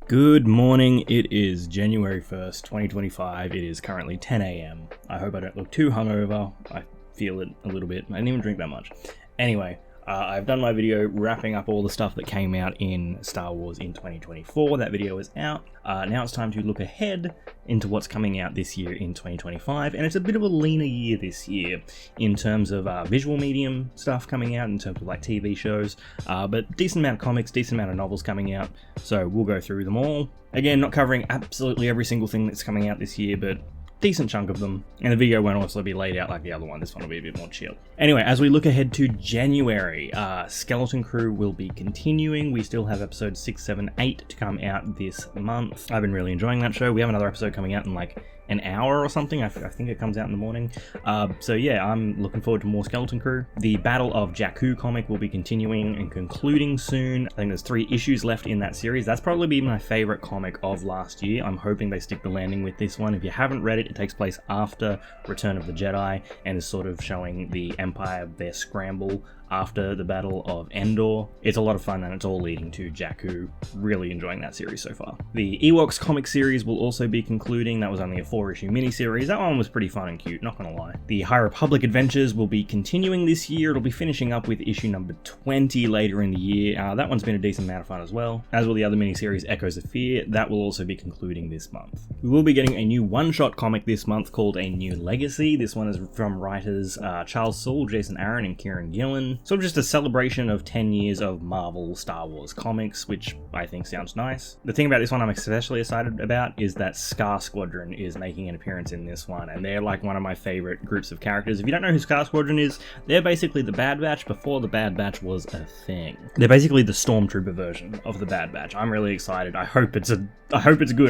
Good morning, it is January 1st, 2025, it is currently 10 a.m. I hope I don't look too hungover, I feel it a little bit, I didn't even drink that much. Anyway, I've done my video wrapping up all the stuff that came out in Star Wars in 2024, that video is out. Now it's time to look ahead into what's coming out this year in 2025, and it's a bit of a leaner year this year in terms of visual medium stuff coming out, in terms of like TV shows, but decent amount of comics, decent amount of novels coming out, so we'll go through them all. Again, not covering absolutely every single thing that's coming out this year, but decent chunk of them, and the video won't also be laid out like the other one. This one will be a bit more chill. Anyway, as we look ahead to January, Skeleton Crew will be continuing. We still have episodes 6, 7, 8 to come out this month. I've been really enjoying that show. We have another episode coming out in like an hour or something. I think it comes out in the morning. So yeah, I'm looking forward to more Skeleton Crew. The Battle of Jakku comic will be continuing and concluding soon. I think there's 3 issues left in that series. That's probably been my favorite comic of last year. I'm hoping they stick the landing with this one. If you haven't read it, it takes place after Return of the Jedi and is sort of showing the Empire, their scramble after the Battle of Andor. It's a lot of fun and it's all leading to Jakku. Really enjoying that series so far. The Ewoks comic series will also be concluding. That was only a 4-issue miniseries. That one was pretty fun and cute, not gonna lie. The High Republic adventures will be continuing this year. It'll be finishing up with issue number 20 later in the year. That one's been a decent amount of fun as well. As will the other miniseries Echoes of Fear. That will also be concluding this month. We will be getting a new one-shot comic this month called A New Legacy. This one is from writers Charles Soule, Jason Aaron, and Kieran Gillen. Sort of just a celebration of 10 years of Marvel Star Wars comics, which I think sounds nice. The thing about this one I'm especially excited about is that Scar Squadron is making an appearance in this one, and they're like one of my favorite groups of characters. If you don't know who Scar Squadron is, they're basically the Bad Batch before the Bad Batch was a thing. They're basically the Stormtrooper version of the Bad Batch. I'm really excited. I hope it's good. I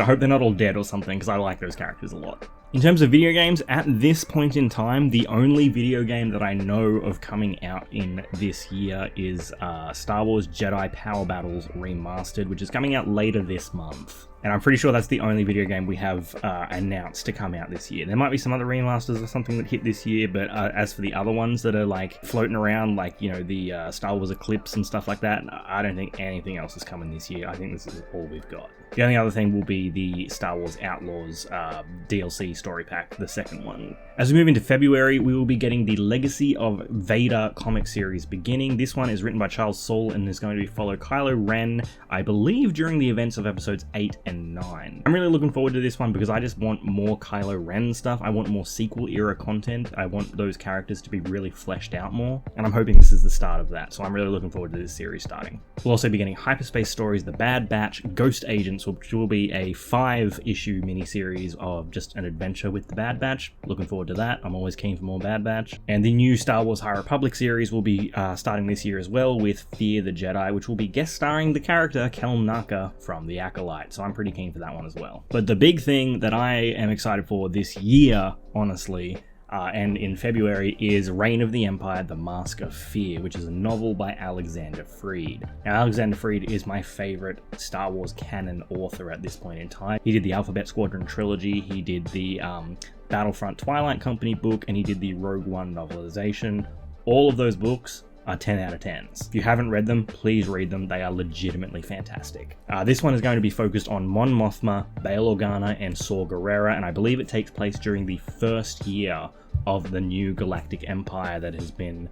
hope they're not all dead or something, because I like those characters a lot. In terms of video games, at this point in time, the only video game that I know of coming out in this year is Star Wars Jedi Power Battles Remastered, which is coming out later this month. And I'm pretty sure that's the only video game we have announced to come out this year. There might be some other remasters or something that hit this year, but as for the other ones that are like floating around, like, you know, the Star Wars Eclipse and stuff like that, I don't think anything else is coming this year. I think this is all we've got. The only other thing will be the Star Wars Outlaws DLC story pack, the second one. As we move into February, we will be getting the Legacy of Vader comic series beginning. This one is written by Charles Soule and is going to follow Kylo Ren, I believe, during the events of episodes 8 and 9. I'm really looking forward to this one because I just want more Kylo Ren stuff. I want more sequel era content. I want those characters to be really fleshed out more, and I'm hoping this is the start of that, so I'm really looking forward to this series starting. We'll also be getting Hyperspace Stories, The Bad Batch, Ghost Agents, which will be a 5-issue miniseries of just an adventure with the Bad Batch. Looking forward to that. I'm always keen for more Bad Batch. And the new Star Wars High Republic series will be starting this year as well with Fear the Jedi, which will be guest starring the character Kel Naka from The Acolyte, so I'm pretty keen for that one as well. But the big thing that I am excited for this year, honestly, and in February, is Reign of the Empire, The Mask of Fear, which is a novel by Alexander Freed. Now, Alexander Freed is my favorite Star Wars canon author at this point in time. He did the Alphabet Squadron trilogy, he did the Battlefront Twilight Company book, and he did the Rogue One novelization. All of those books are 10 out of 10s. If you haven't read them, please read them. They are legitimately fantastic. This one is going to be focused on Mon Mothma, Bail Organa, and Saw Gerrera, and I believe it takes place during the first year of the new galactic empire that has been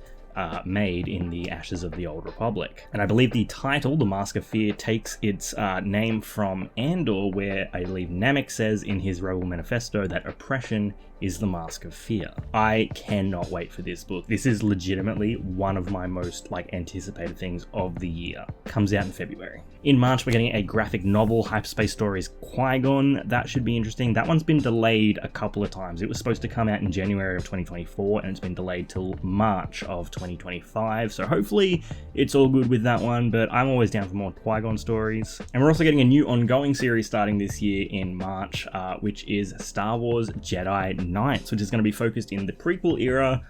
made in the ashes of the Old Republic. And I believe the title, The Mask of Fear, takes its name from Andor, where I believe Namek says in his Rebel Manifesto that oppression is the mask of fear. I cannot wait for this book. This is legitimately one of my most anticipated things of the year. Comes out in February. In March, we're getting a graphic novel, Hyperspace Stories Qui-Gon. That should be interesting. That one's been delayed a couple of times. It was supposed to come out in January of 2024, and it's been delayed till March of 2025. So hopefully it's all good with that one, but I'm always down for more Qui-Gon stories. And we're also getting a new ongoing series starting this year in March, which is Star Wars Jedi Knights, which is going to be focused in the prequel era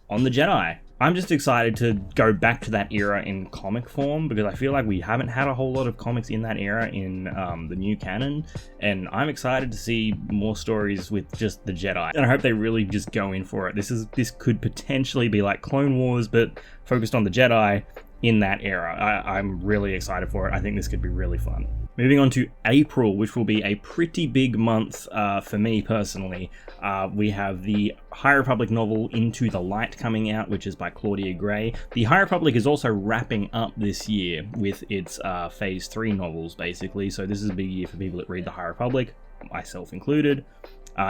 on the Jedi. I'm just excited to go back to that era in comic form because I feel like we haven't had a whole lot of comics in that era in the new canon, and I'm excited to see more stories with just the Jedi. And I hope they really just go in for it. This could potentially be like Clone Wars, but focused on the Jedi in that era. I'm really excited for it. I think this could be really fun. Moving on to April, which will be a pretty big month for me personally. We have the High Republic novel Into the Light coming out, which is by Claudia Gray. The High Republic is also wrapping up this year with its Phase 3 novels, basically, so this is a big year for people that read the High Republic, myself included.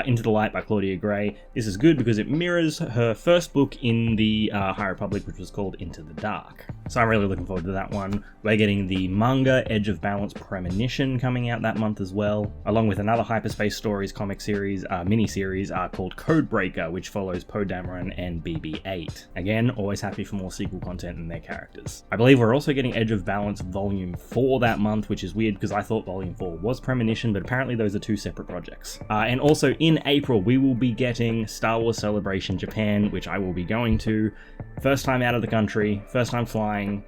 Into the Light by Claudia Gray. This is good because it mirrors her first book in the High Republic, which was called Into the Dark. So I'm really looking forward to that one. We're getting the manga Edge of Balance Premonition coming out that month as well, along with another Hyperspace Stories comic series, mini-series called Codebreaker, which follows Poe Dameron and BB-8. Again, always happy for more sequel content and their characters. I believe we're also getting Edge of Balance Volume 4 that month, which is weird because I thought Volume 4 was Premonition, but apparently those are two separate projects. And also in April, we will be getting Star Wars Celebration Japan, which I will be going to. First time out of the country, first time flying.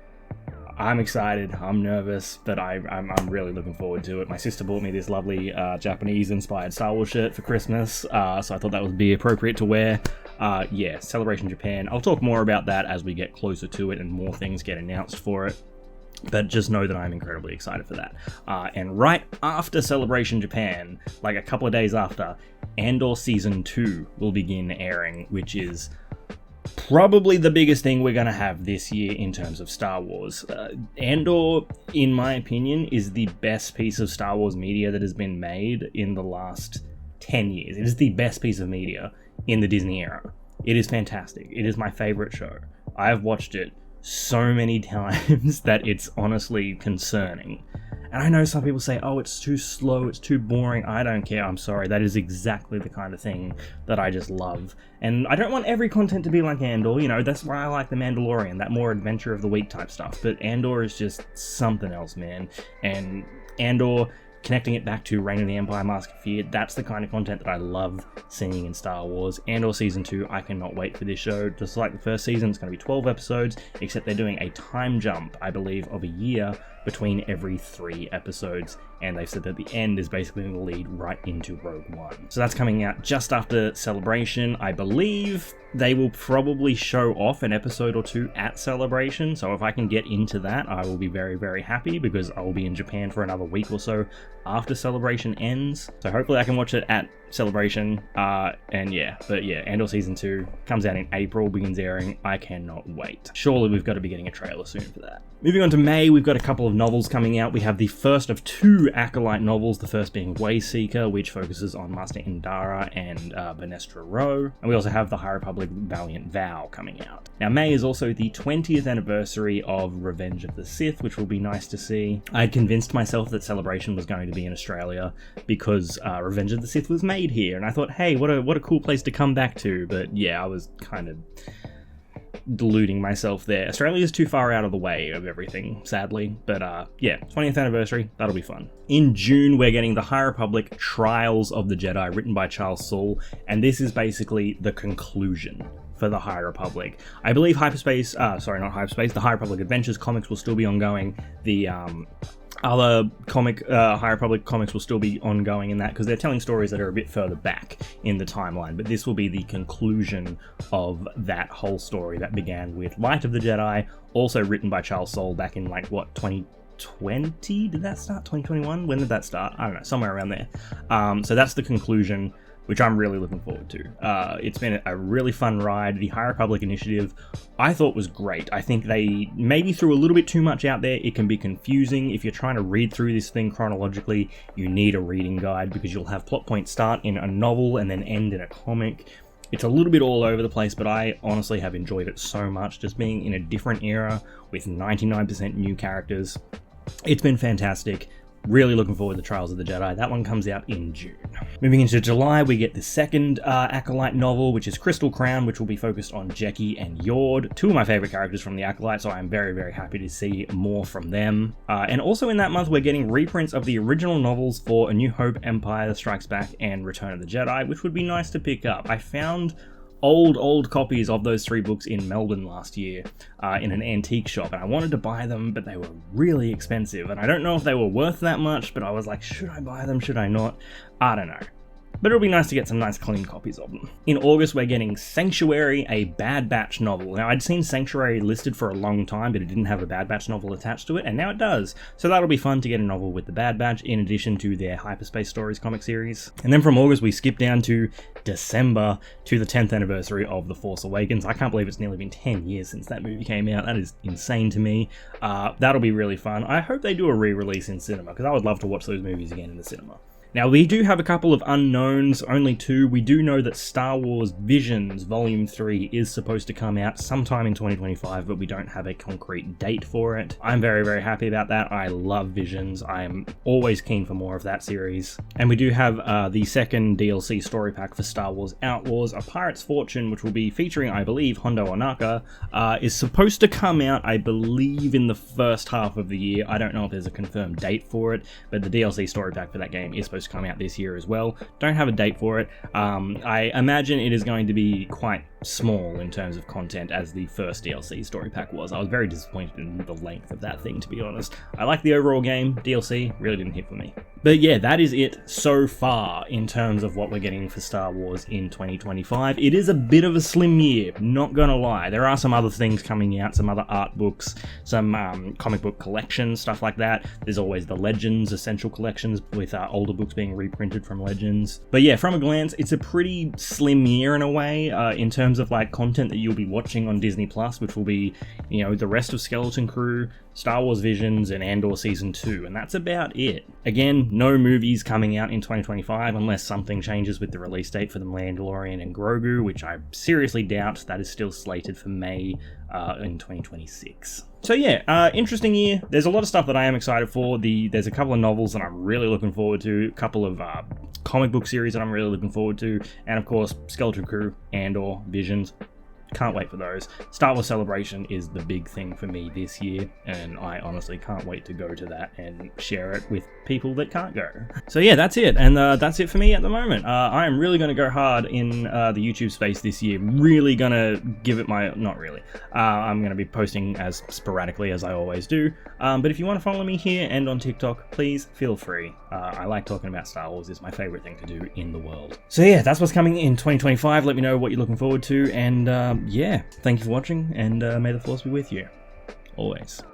I'm excited, I'm nervous, but I'm really looking forward to it. My sister bought me this lovely Japanese-inspired Star Wars shirt for Christmas, so I thought that would be appropriate to wear. Yeah, Celebration Japan. I'll talk more about that as we get closer to it and more things get announced for it. But just know that I'm incredibly excited for that. And right after Celebration Japan, like a couple of days after, Andor Season 2 will begin airing, which is probably the biggest thing we're going to have this year in terms of Star Wars. Andor, in my opinion, is the best piece of Star Wars media that has been made in the last 10 years. It is the best piece of media in the Disney era. It is fantastic. It is my favorite show. I have watched it so many times that it's honestly concerning. And I know some people say, oh, it's too slow, it's too boring. I don't care, I'm sorry. That is exactly the kind of thing that I just love. And I don't want every content to be like Andor, you know, that's why I like The Mandalorian, that more adventure of the week type stuff. But Andor is just something else, man. And Andor, connecting it back to Reign of the Empire, Mask of Fear, that's the kind of content that I love seeing in Star Wars. Andor Season 2, I cannot wait for this show. Just like the first season, it's going to be 12 episodes, except they're doing a time jump, I believe, of a year between every 3 episodes, and they've said that the end is basically going to lead right into Rogue One. So that's coming out just after Celebration. I believe they will probably show off an episode or 2 at Celebration, so if I can get into that, I will be very, very happy, because I will be in Japan for another week or so after Celebration ends. So hopefully I can watch it at Celebration, and yeah, but yeah, Andor Season 2 comes out in April, begins airing. I cannot wait. Surely we've got to be getting a trailer soon for that. Moving on to May, we've got a couple of novels coming out. We have the first of 2 Acolyte novels, the first being Wayseeker, which focuses on Master Indara and Benestra Rowe. And we also have the High Republic Valiant Vow coming out. Now, May is also the 20th anniversary of Revenge of the Sith, which will be nice to see. I had convinced myself that Celebration was going to be in Australia because Revenge of the Sith was made here, and I thought, hey, what a cool place to come back to. But yeah, I was kind of deluding myself there. Australia is too far out of the way of everything, sadly. But yeah, 20th anniversary, that'll be fun. In June, we're getting the High Republic Trials of the Jedi, written by Charles Soule, and this is basically the conclusion for the High Republic. I believe the High Republic Adventures comics will still be ongoing. The other High Republic comics will still be ongoing in that, because they're telling stories that are a bit further back in the timeline, but this will be the conclusion of that whole story that began with Light of the Jedi, also written by Charles Soule back in, like, what, 2020? Did that start? 2021? When did that start? I don't know, somewhere around there. So that's the conclusion, which I'm really looking forward to. It's been a really fun ride. The High Republic Initiative, I thought, was great. I think they maybe threw a little bit too much out there. It can be confusing. If you're trying to read through this thing chronologically, you need a reading guide, because you'll have plot points start in a novel and then end in a comic. It's a little bit all over the place, but I honestly have enjoyed it so much, just being in a different era with 99% new characters. It's been fantastic. Really looking forward to Trials of the Jedi. That one comes out in June. Moving into July, we get the second Acolyte novel, which is Crystal Crown, which will be focused on Jeki and Yord, 2 of my favorite characters from the Acolyte, so I'm very, very happy to see more from them. And also in that month, we're getting reprints of the original novels for A New Hope, Empire Strikes Back, and Return of the Jedi, which would be nice to pick up. I found old copies of those 3 books in Melbourne last year in an antique shop, and I wanted to buy them, but they were really expensive, and I don't know if they were worth that much, but I was like, should I buy them, should I not? I don't know. but it'll be nice to get some nice clean copies of them. In August, we're getting Sanctuary, a Bad Batch novel. Now, I'd seen Sanctuary listed for a long time, but it didn't have a Bad Batch novel attached to it, and now it does. So that'll be fun to get a novel with the Bad Batch, in addition to their Hyperspace Stories comic series. And then from August, we skip down to December, to the 10th anniversary of The Force Awakens. I can't believe it's nearly been 10 years since that movie came out. That is insane to me. That'll be really fun. I hope they do a re-release in cinema, because I would love to watch those movies again in the cinema. Now, we do have a couple of unknowns, only 2. We do know that Star Wars Visions Volume 3 is supposed to come out sometime in 2025, but we don't have a concrete date for it. I'm very, very happy about that. I love Visions. I'm always keen for more of that series. And we do have the second DLC story pack for Star Wars Outlaws, A Pirate's Fortune, which will be featuring, I believe, Hondo Ohnaka, is supposed to come out, I believe, in the first half of the year. I don't know if there's a confirmed date for it, but the DLC story pack for that game is supposed to come out this year as well. Don't have a date for it. I imagine it is going to be quite small in terms of content, as the first DLC story pack was. I was very disappointed in the length of that thing, to be honest. I like the overall game. DLC really didn't hit for me. But yeah, that is it so far in terms of what we're getting for Star Wars in 2025. It is a bit of a slim year, not gonna lie. There are some other things coming out, some other art books, some comic book collections, stuff like that. There's always the Legends Essential Collections with older books being reprinted from Legends. But yeah, from a glance, it's a pretty slim year in a way, in terms of like content that you'll be watching on Disney Plus, which will be, you know, the rest of Skeleton Crew, Star Wars Visions, and Andor Season 2, and that's about it. Again, no movies coming out in 2025 unless something changes with the release date for The Mandalorian and Grogu, which I seriously doubt. That is still slated for May in 2026. So yeah, interesting year. There's a lot of stuff that I am excited for. There's a couple of novels that I'm really looking forward to, a couple of comic book series that I'm really looking forward to, and of course, Skeleton Crew, Andor, Visions. Can't wait for those. Star Wars Celebration is the big thing for me this year, and I honestly can't wait to go to that and share it with people that can't go. So yeah, that's it, and that's it for me at the moment. I am really going to go hard in the YouTube space this year. Really going to give it my... not really. I'm going to be posting as sporadically as I always do, but if you want to follow me here and on TikTok, please feel free. I like talking about Star Wars. It's my favorite thing to do in the world. So yeah, that's what's coming in 2025. Let me know what you're looking forward to, and yeah, thank you for watching, and may the Force be with you. Always.